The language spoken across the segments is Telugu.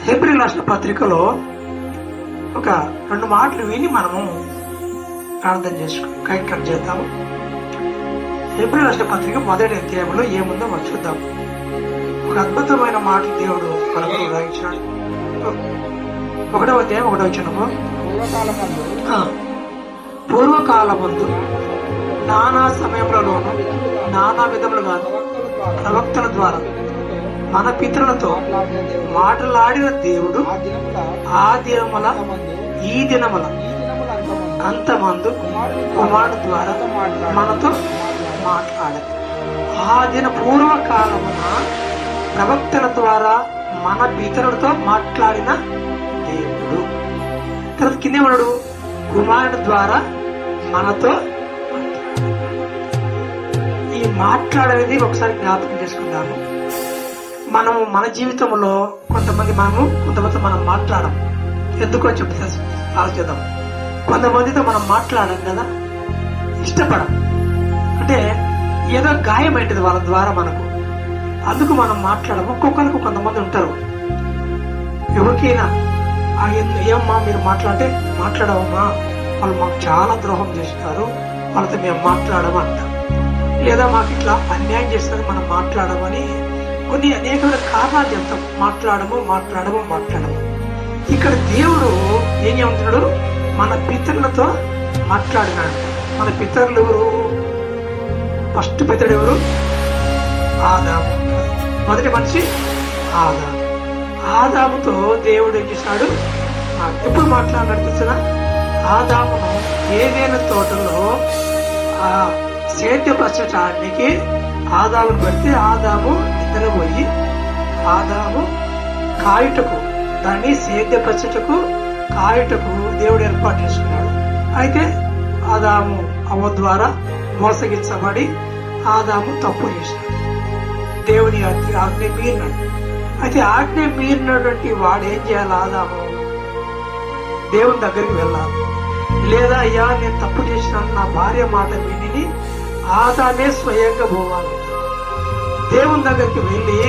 హెబ్రీయులకు రాసిన పత్రికలో ఒక 2 మాటలు విని మనము ప్రార్థన చేసుకుని కైకం చేద్దాము. హెబ్రీయులకు రాసిన పత్రిక 1వ అధ్యాయంలో ఏముందో మనం చూద్దాం. ఒక అద్భుతమైన మాటలు దేవుడు మనకు రాయించాడు. 1వ అధ్యాయం 1వ వచనము, పూర్వకాలమందు నానా సమయములలోను నానా విధములుగా ప్రవక్తల ద్వారా మన పితరులతో మాట్లాడిన దేవుడు ఆ దినముల ఈ దినముల అంతమందు కుమారుడు ద్వారా మనతో మాట్లాడారు. ఆ దిన పూర్వకాలమున ప్రవక్తల ద్వారా మన పితరులతో మాట్లాడిన దేవుడు. తర్వాత కిందేమన్నాడు, కుమారుడు ద్వారా మనతో ఈ మాట్లాడేది ఒకసారి జ్ఞాపకం చేసుకుందాము. మనము మన జీవితంలో కొంతమంది మనం మాట్లాడం. ఎందుకో చెప్పి ఆలోచిద్దాం. కొంతమందితో మనం మాట్లాడం కదా, ఇష్టపడం. అంటే ఏదో గాయమైంది వాళ్ళ ద్వారా మనకు, అందుకు మనం మాట్లాడము. ఒక్కొక్కరికి కొంతమంది ఉంటారు, ఎవరికైనా ఏమమ్మా మీరు మాట్లాడవమ్మా, వాళ్ళు మాకు చాలా ద్రోహం చేస్తున్నారు, వాళ్ళతో మేము మాట్లాడము అంటాం. లేదా మాకు ఇట్లా అన్యాయం చేస్తారు, మనం మాట్లాడమని కొన్ని అనేకమైన కారణాలు చెప్తాం. మాట్లాడము. ఇక్కడ దేవుడు ఏం చెబుతున్నాడు, మన పితరులతో మాట్లాడినాడు. మన పితరులు ఎవరు? ఫస్ట్ పితరుడు ఎవరు? ఆదాము. మొదటి మనిషి ఆదాము. ఆదాముతో దేవుడు ఏం చేశాడు? ఎప్పుడు మాట్లాడినాడు తెలుసునా? ఆదామును ఏదైనా తోటలో ఆ సేద్యపరచడానికి ఆదామును పెడితే ఆదాము నిద్రపోయి ఆదాము కాయుటకు, దాన్ని సేద్యపరచుటకు కాయుటకు దేవుడు ఏర్పాటు చేసుకున్నాడు. అయితే ఆదాము అవ్వ ద్వారా మోసగించబడి ఆదాము తప్పు చేసినాడు, దేవుని ఆజ్ఞ మీరినాడు. అయితే ఆజ్ఞ మీరినటువంటి వాడు ఏం చేయాలి? ఆదాము దేవుని దగ్గరికి వెళ్ళాలి. లేదా అయ్యా నేను తప్పు చేసినాను, నా భార్య మాట విని ఆదామే స్వయంగా పోవాలి. దేవుని దగ్గరికి వెళ్ళి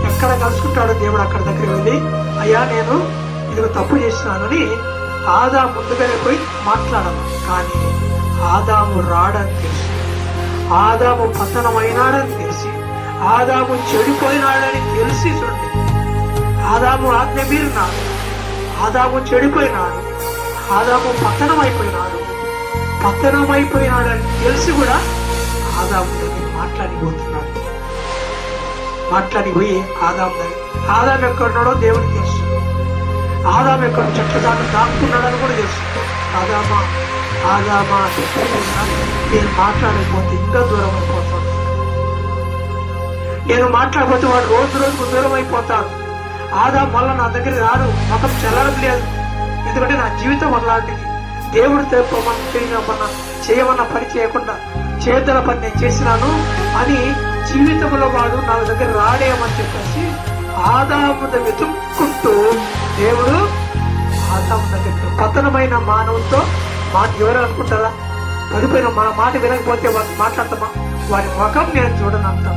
ఎక్కడ కలుసుకుంటాడో దేవుడు అక్కడ దగ్గరికి వెళ్ళి, అయ్యా నేను ఇది తప్పు చేసినానని ఆదాము ముందుగానే పోయి మాట్లాడాలి. కానీ ఆదాము రాడని తెలిసి, ఆదాము పతనమైనాడని తెలిసి, ఆదాము చెడిపోయినాడని తెలిసి, చూడండి, ఆదాము ఆజ్ఞ మీరినాడు, ఆదాము చెడిపోయినాడు, ఆదాము పతనమైపోయినాడని తెలిసి కూడా ఆదాము దగ్గర మాట్లాడిపోయి ఆదాము ఎక్కడున్నాడో దేవుడికి తెలుసు. ఆదాము ఎక్కడ చెట్ల దాకా దాక్కున్నాడని కూడా తెలుసు. ఆదామా నేను మాట్లాడకపోతే ఇంకా దూరం అయిపోతాడు, నేను మాట్లాడకపోతే వాడు రోజుకు దూరం అయిపోతాడు. ఆదాము వల్ల నా దగ్గర రాడు, మతం చెల్లడం లేదు. ఎందుకంటే నా జీవితం అలాంటిది. దేవుడు చేయమన్న పని చేయకుండా చేతుల పని నేను చేసినాను అని జీవితంలో వాడు నా దగ్గర రాడేమని చెప్పేసి ఆదాము వెతుక్కుంటూ దేవుడు ఆదాము దగ్గర, పతనమైన మానవులతో మాట ఎవరు అనుకుంటారా? పడిపోయిన మన మాట వినకపోతే వాళ్ళు మాట్లాడతామా? వారి ముఖం నేను చూడను అంటాం.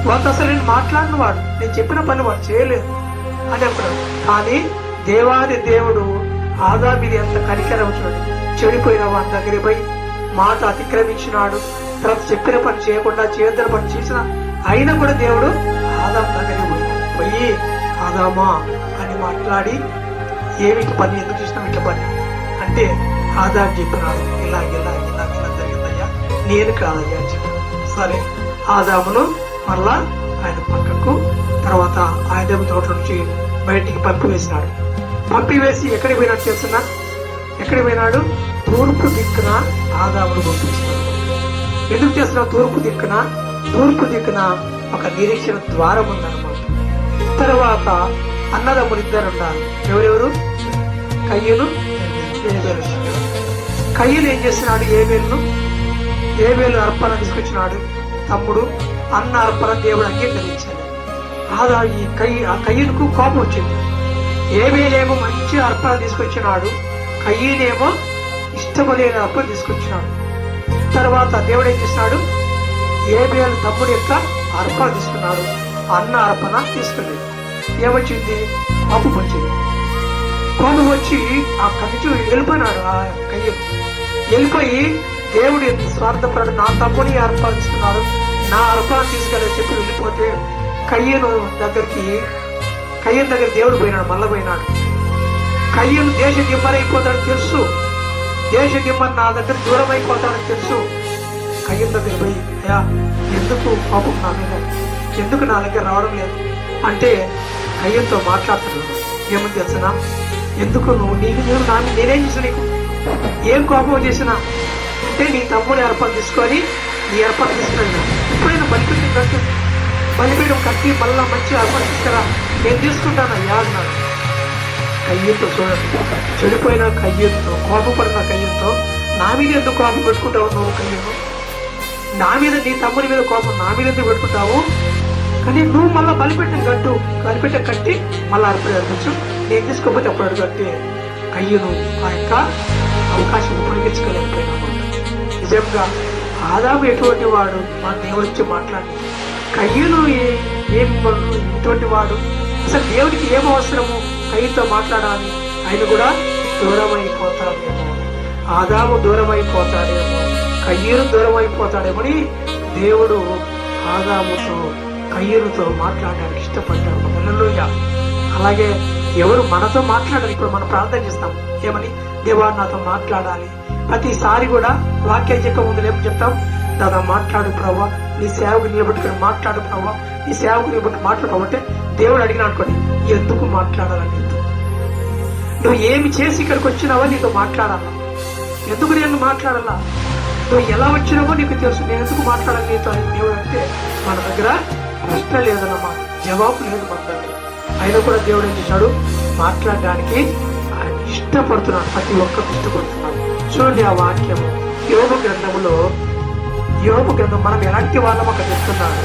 వాళ్ళు అసలు నేను మాట్లాడిన వాడు, నేను చెప్పిన పని వాడు చేయలేదు అని అంటాడు. కానీ దేవాది దేవుడు ఆదాము మీద ఎంత కనికరం చూడండి. చెడిపోయిన వాడి దగ్గర పోయి మాట అతిక్రమించినాడు, తర్వాత చెప్పిన పని చేయకుండా చేద్దర పని చేసిన అయినా కూడా దేవుడు ఆదాము దగ్గరికి పోయి ఆదామా అని మాట్లాడి, ఏమిటి పని, ఎందుకు చేసినావు ఇట్లా పని అంటే ఆదాము చెప్పినాడు, ఇలా జరిగిందయ్యా, నేను కాదయ్యా అని చెప్పాను. సరే, ఆదామును మళ్ళా ఆయన పక్కకు తర్వాత ఆదాము తోట నుంచి బయటికి పంపివేసి ఎక్కడికి పోయినట్టు చేస్తున్నా? ఎక్కడికి పోయినాడు? తూర్పు దిక్కున ఆదామును పంపిస్తున్నాడు. ఎందుకు చేస్తున్నా? తూర్పు దిక్కున ఒక నిరీక్షణ ద్వారం ఉందన్నమాట. తర్వాత అన్నదమ్ములు ఇద్దరు ఉన్నారు. ఎవరెవరు? కయ్యూను, ఏబేలు. కయ్యూను ఏం చేస్తున్నాడు? ఏబేలు అర్పణ తీసుకొచ్చినాడు. తమ్ముడు అన్న అర్పణ దేవుడు అంగీకరించాడు. ఆ కయ్యూనుకు కోపం వచ్చింది. ఏబేలేమో మంచి అర్పణ తీసుకొచ్చినాడు, కయ్యూనేమో ఇష్టపడలేని అర్పణ తీసుకొచ్చినాడు. తర్వాత దేవుడు ఏం చేసినాడు? ఏబేలు తమ్ముడు యొక్క అర్పణ తీసుకున్నాడు. అన్న అర్పణ తీసుకెళ్ళింది. ఏమొచ్చింది? కోపం వచ్చింది. కోపం వచ్చి అక్కడి నుంచి వెళ్ళిపోయినాడు. ఆ కయ్యం వెళ్ళిపోయి, దేవుడు ఎంత స్వార్థపడు, నా తమ్ముని అర్పణిస్తున్నాడు, నా అర్పణ తీసుకెళ్ళని చెప్పి వెళ్ళిపోతే కయ్యను దగ్గర దేవుడు పోయినాడు, మళ్ళా పోయినాడు. కయ్యను దేశ దిమ్మరైపోతాడని తెలుసు, దేశ దిమ్మని నా దగ్గర దూరం అయిపోతాడని తెలుసు. కయ్యం దగ్గర పోయి, అయ్యా ఎందుకు కోపం నా మీద, ఎందుకు నా దగ్గర రావడం లేదు అంటే కయ్యంతో మాట్లాడుతున్నాడు. ఏమని తెలిసినా, ఎందుకు నువ్వు నేనేం చేసిన, నీకు ఏం కోపం చేసినా అంటే నీ తమ్ముని అర్పణ తీసుకొని నీ అర్పణ తీసుకున్నా, ఇప్పుడైనా బలిపీఠం కట్టి మళ్ళా మంచి అర్పణ తీసుకురా, నేను తీసుకుంటానయ్యా అన్నాడు. కయ్యంతో చూడండి, చెడిపోయిన కయ్యంతో, కోపపడిన కయ్యంతో నా మీద ఎందుకు కోపం పెట్టుకుంటావు నువ్వు? కయ్యను నా మీద, నీ తమ్ముని మీద కోపం నా మీద ఎందుకు పెట్టుకుంటావు? కానీ నువ్వు మళ్ళీ బలిపెట్ట కట్టి మళ్ళీ అర్పణ అర్పించు, నేను తీసుకోకపోతే అప్పుడు అడుగుంటే కయ్యను ఆ యొక్క అవకాశం ఉపయోగించుకోలేకపోయినా. నిజంగా ఆదాము ఎటువంటి వాడు, మా దేవుడు వచ్చి మాట్లాడి, కయ్యను ఎటువంటి వాడు, అసలు దేవుడికి ఏం అవసరము కయ్యతో మాట్లాడాలి? ఆయన కూడా దూరం అయిపోతాడేమో, ఆదాము దూరం అయిపోతాడేమో, కయ్యను దూరం అయిపోతాడేమని దేవుడు ఆదాముతో కయ్యనుతో మాట్లాడడానికి ఇష్టపడ్డాడు. హల్లెలూయా. అలాగే ఎవరు మనతో మాట్లాడాలి? ఇప్పుడు మనం ప్రార్థన చేస్తాం, ఏమని? దేవా నాతో మాట్లాడాలి. ప్రతిసారి కూడా వాక్యం చెప్పే ముందు ఏం చెప్తాం? దాదా మాట్లాడు ప్రభా, నీ సేవకు నిలబెట్టుకుని మాట్లాడు ప్రభా, నీ సేవకు నిలబెట్టి మాట్లాడు అంటే దేవుడు అడిగిన అనుకోండి, ఎందుకు మాట్లాడాలని? నీతో నువ్వు ఏమి చేసి ఇక్కడికి వచ్చినావో నీతో మాట్లాడాలా? ఎందుకు నేను మాట్లాడాలా? నువ్వు ఎలా వచ్చినావో నీకు తెలుసు, నేను ఎందుకు మాట్లాడాలి నీతో అని దేవుడు అంటే మన దగ్గర ప్రశ్న లేదన్నమా, జవాబు లేదు మన దగ్గర. అయినా కూడా దేవుడు ఏం చేశాడు? మాట్లాడడానికి ఆయన ఇష్టపడుతున్నాడు, ప్రతి ఒక్కరు ఇష్టపడుతున్నాడు. చూడండి ఆ వాక్యము యోబు గ్రంథం మనం ఎలాంటి వాళ్ళం అక్కడ చెప్తున్నాడు.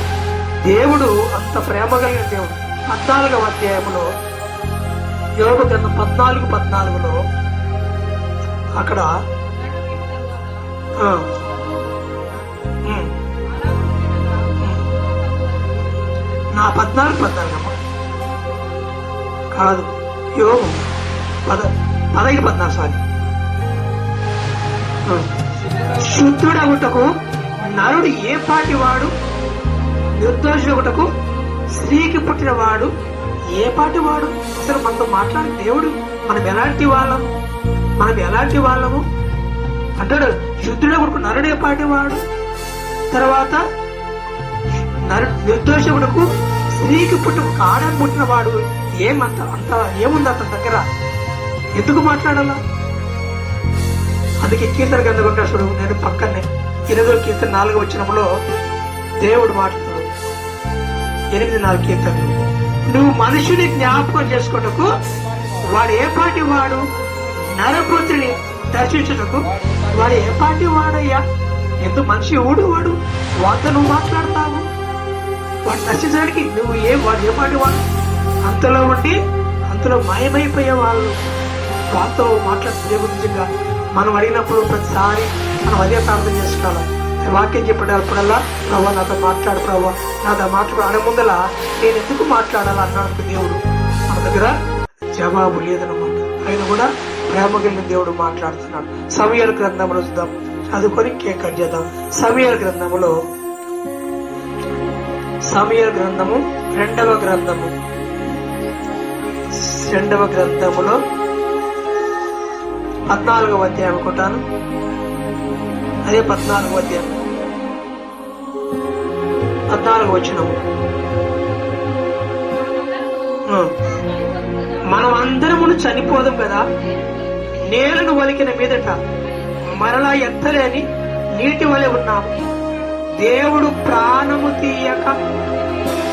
దేవుడు అంత ప్రేమ కలిగిన దేవుడు. 14వ అధ్యాయంలో యోబు గ్రంథం 14:14 అక్కడ నా 14 కాదు, యోబు 15:14 సారీ. శుద్ధుడగుటకు నరుడు ఏ పాటి వాడు, నిర్దోషుడగుటకు స్త్రీకి పుట్టిన వాడు ఏ పాటి వాడు? అసలు మనతో మాట్లాడే దేవుడు మనం ఎలాంటి వాళ్ళము అంటాడు. శుద్ధుడగుటకు నరుడు ఏ పాటి వాడు, తర్వాత నిర్దోషకుడుకు స్త్రీకి ఆడని పుట్టిన వాడు అంత ఏముంది అతని దగ్గర? ఎందుకు మాట్లాడాలా? అందుకే కీర్తన గ్రంథం నేను పక్కనే 8వ కీర్తన 4వ వచనంలో దేవుడు మాట్లాడుతున్నాడు. 8:4 కీర్తనలు, నువ్వు మనుషుని జ్ఞాపకం చేసుకున్నకు వాడు ఏ పాటి వాడు, నరపుత్రిని దర్శించుటకు వాడు ఏ పాటి వాడయ్యా? ఎందుకు మనిషి వాడు వాడితో నువ్వు మాట్లాడతావు? వాడు దర్శించడానికి వాడు ఏ పాటి వాడు? అంతలో మాయమైపోయే వాళ్ళు వాళ్ళతో మాట్లాడుతూ నిజంగా మనం అడిగినప్పుడు ప్రతిసారి మనం అదే ప్రార్థన చేసుకోవాలి. వాక్యం చెప్పేటప్పుడల్లా ప్రభావ నాతో మాట్లాడు, ప్రభావ నాతో మాట్లాడు అనే ముందల నేను ఎందుకు మాట్లాడాలి అన్నాడు దేవుడు. మన దగ్గర జవాబు లేదన్నమాట. ఆయన కూడా ప్రేమ కలిగిన దేవుడు మాట్లాడుతున్నాడు. సమూయేలు గ్రంథంలో చూద్దాం, చదువుకొని కేక్ కట్ చేద్దాం. సమూయేలు గ్రంథము 2వ గ్రంథములో 14వ అధ్యాయం అనుకుంటాను. అదే 14వ అధ్యాయం 14వ వచనము. మనం అందరమును చనిపోదాం కదా, నేలను వలికిన మీదట మరలా ఎత్తలేని నీటి వలె ఉన్నాము. దేవుడు ప్రాణము తీయక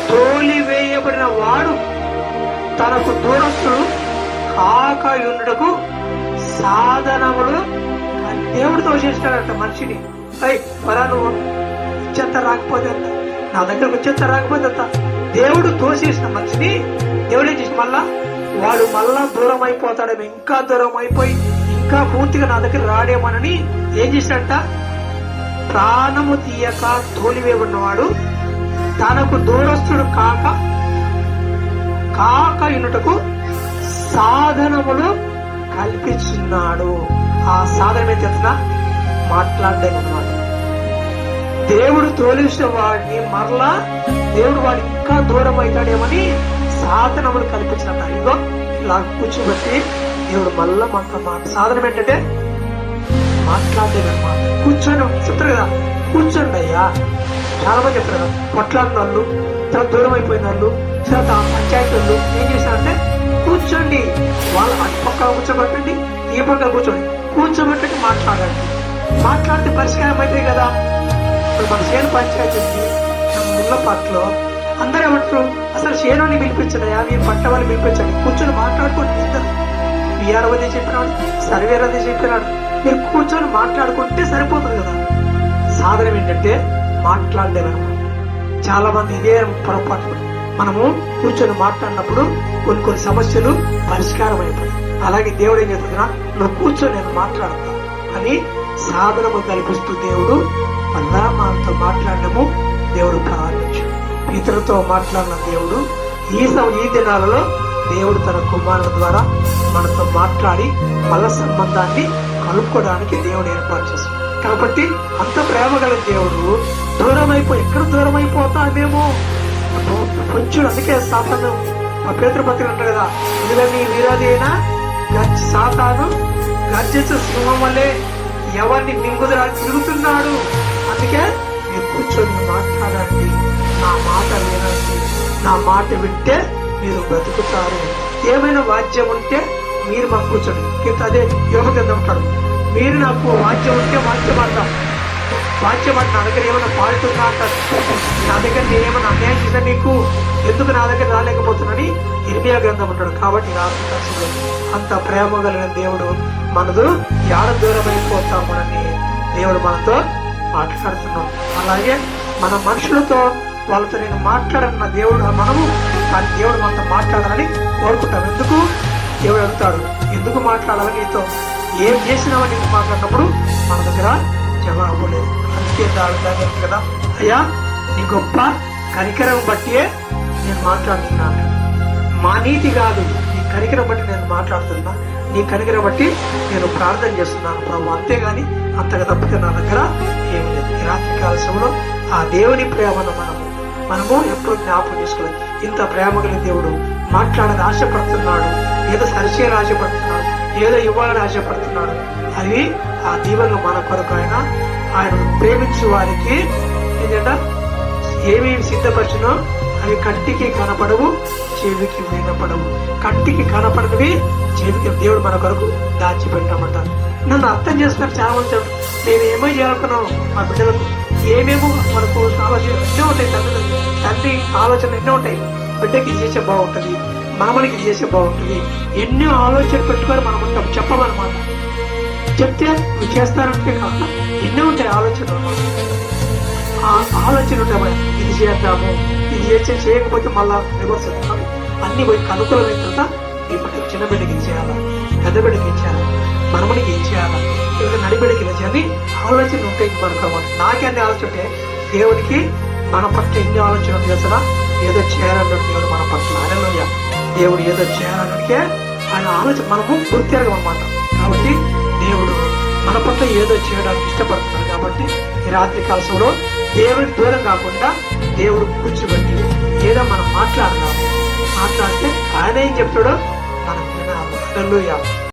తోలివేయబడిన వాడు తనకు దూరస్తుడు కాకయుండుటకు సాధనములు దేవుడు తోసేస్తాడంట మనిషిని. పరా నువ్వు ఇచ్చేంత రాకపోతే అంత, నా దగ్గరకు వచ్చేంత రాకపోతే అంత. దేవుడు తోసేసిన మనిషిని దేవుడు ఏం చేసి వాడు మళ్ళా దూరం అయిపోతాడేమో, ఇంకా దూరం అయిపోయి ఇంకా పూర్తిగా నా దగ్గర రాడేమోనని ఏం చేశాడంట? ప్రాణము తీయక తోలివేయబడినవాడు తనకు దూరస్తుడు కాక ఇనుటకు సాధనములు కల్పించున్నాడు. ఆ సాధనం ఏం చేస్తున్నా మాట్లాడలేదు అనమాట. దేవుడు తోలిసిన వాడిని మరలా దేవుడు వాడు ఇంకా దూరం అవుతాడేమని సాధనములు కల్పించినట్ట. ఇదిగో ఇలా కూర్చోబెట్టి దేవుడు మళ్ళా మనతో సాధనం ఏంటంటే మాట్లాడలేదు అనమాట. కూర్చొని చెప్తారు కదా, కూర్చోండి అయ్యా. చాలా మంది చెప్తారు కదా, కొట్లాడిన వాళ్ళు, చాలా దూరం అయిపోయిన వాళ్ళు, చాలా పంచాయతీ వాళ్ళు ఏం చేశారంటే కూర్చోండి, వాళ్ళ అటు పక్క కూర్చోబెట్టండి, ఈ పక్క కూర్చోబెట్టండి, మాట్లాడండి. మాట్లాడితే పరిష్కారం అవుతాయి కదా. ఇప్పుడు మన చేను పంచాయతీ ఉంది, ముళ్ళపాట్లో అందరూ ఏమంటారు, అసలు చేనుని పిలిపించడయా, మీ పంట వాళ్ళు పిలిపించండి, కూర్చొని మాట్లాడుకోండి. ఇద్దరు విఆర్ఓ అదే చెప్పినాడు, సర్వేర్ అదే చెప్పినాడు, మీరు కూర్చొని మాట్లాడుకుంటే సరిపోతుంది కదా. సాధనం ఏంటంటే మాట్లాడలేము. చాలా మంది ఇదే పొరపాటు, మనము కూర్చొని మాట్లాడినప్పుడు కొన్ని సమస్యలు పరిష్కారం అయిపోతాయి. అలాగే దేవుడు ఏం చేస్తున్నా, నువ్వు కూర్చొని నేను మాట్లాడతా అని సాధనము కల్పిస్తూ దేవుడు మళ్ళా మనతో మాట్లాడము దేవుడు ప్రారంభించు. ఇతరులతో మాట్లాడిన దేవుడు ఈ దినాలలో దేవుడు తన కుమారుల ద్వారా మనతో మాట్లాడి మళ్ళా సంబంధాన్ని కలుపుకోవడానికి దేవుడు ఏర్పాటు చేస్తాడు. కాబట్టి అంత ప్రేమ గల దేవుడు ఎక్కడ దూరం అయిపోతామేమో కొంచెం. అందుకే సాతాను పేతురుపత్రిక అంటారు కదా, ఇదిగా నీ విరోధి అయినా సాతాను గర్జించే సింహం వల్లే ఎవరిని మింగుదరా తిరుగుతున్నాడు. అందుకే మీరు కూర్చొని మాట్లాడండి, నా మాట వినండి, నా మాట వింటే మీరు బ్రతుకుతారు. ఏమైనా వాద్యం ఉంటే మీరు మాకు కూర్చోండి. అదే యోగ కింద ఉంటాడు, మీరు నాకు వాద్యం ఉంటే వాద్యం ఆడతాం, వాద్యం ఆడి నా దగ్గర ఏమైనా పాడుతుందా అంటారు. నా దగ్గర నేనేమైనా అన్యాయం చేశా నీకు, ఎందుకు నా దగ్గర రాలేకపోతున్నాని ఇర్మియా గ్రంథం ఉంటాడు. కాబట్టి అంత ప్రేమ కలిగిన దేవుడు మనదు యాడ దూరం అయిపోతామని దేవుడు మనతో మాట్లాడుతున్నాం. అలాగే మన మనుషులతో వాళ్ళతో నేను మాట్లాడన్న దేవుడు మనము, కానీ దేవుడు మనతో మాట్లాడాలని కోరుకుంటాం. ఎందుకు దేవుడు అడుగుతాడు, ఎందుకు మాట్లాడాలని, నీతో ఏం చేసినావని నీకు మాట్లాడినప్పుడు మన దగ్గర జవాబు లేదు. అందుకే దాడుతాను కదా, అయ్యా నీ గొప్ప కనికరం బట్టియే నేను మాట్లాడుతున్నాను, మా నీతి కాదు, నీ కనికరం బట్టి నేను మాట్లాడుతున్నా, నీ కనికరం బట్టి నేను ప్రార్థన చేస్తున్నాను ప్రభు, అంతేగాని అంతగా తప్పితే నా దగ్గర ఏమి లేదు. ఈ రాత్రి కాల సమయంలో ఆ దేవుని ప్రేమను మనము ఎప్పుడు జ్ఞాపకం చేసుకోలేదు. ఇంత ప్రేమ కలిగిన దేవుడు మాట్లాడని ఆశపడుతున్నాడు, ఏదో సరిచేయాలని ఆశపడుతున్నాడు, ఏదో ఇవ్వాలని ఆశపడుతున్నాడు. అది ఆ దీవెనలు మన కొరకు ఆయన ప్రేమించు వారికి ఏంటంటే ఏమేమి సిద్ధపరచునో అవి కంటికి కనపడవు, చెవికి వినపడవు. కంటికి కనపడనివి చెవికి దేవుడు మన కొరకు దాచిపెట్టామంట. నన్ను అర్థం చేసుకుని చాలా మంది నేను ఏమో చేయాలనుకున్నాను, మా బిడ్డలకు ఏమేమో మనకు ఆలోచన ఎన్నో ఉంటాయి, తండ్రి ఆలోచన ఎన్నో ఉంటాయి. బిడ్డకి ఇది చేసే బాగుంటుంది, మనమనికి ఇది చేసే బాగుంటుంది, ఎన్నో ఆలోచనలు పెట్టుకొని మనం ఉంటాం. చెప్పమన్నమాట, చెప్తే నువ్వు చేస్తానంటే కాక ఎన్నో ఉంటాయి ఆలోచనలు. ఆ ఆలోచన ఉంటాయి, ఇది చేద్దాము, ఇది చేయకపోతే మళ్ళా రివర్స్ అవుతాం. అన్ని పోయి అనుకూలమైన తర్వాత ఈ బిడ్డకి చిన్న బిడ్డకి ఏం చేయాలా, పెద్ద బిడ్డకి ఏం చేయాలా, మనమనికి ఏం చేయాలా, ఇంకా నడిబిడ్డకి ఏం చేయాలి ఆలోచనలు ఉంటాయి మనకు అన్నమాట. నాకే అన్ని ఆలోచన ఉంటే దేవుడికి మన పట్ల ఎన్ని ఆలోచన చేసినా ఏదో చేయాలన్నాడు దేవుడు మన పట్ల. హల్లెలూయా. దేవుడు ఏదో చేయాలన్నకే ఆయన ఆలోచన మనము గుర్తెరగమన్నమాట. కాబట్టి దేవుడు మన పట్ల ఏదో చేయడానికి ఇష్టపడుతున్నాడు. కాబట్టి ఈ రాత్రి కాలంలో దేవుడికి దూరం కాకుండా దేవుడు కూర్చోబెట్టి ఏదో మనం మాట్లాడితే ఆయన ఏం చెప్తాడో మనం వినాలి. హల్లెలూయా.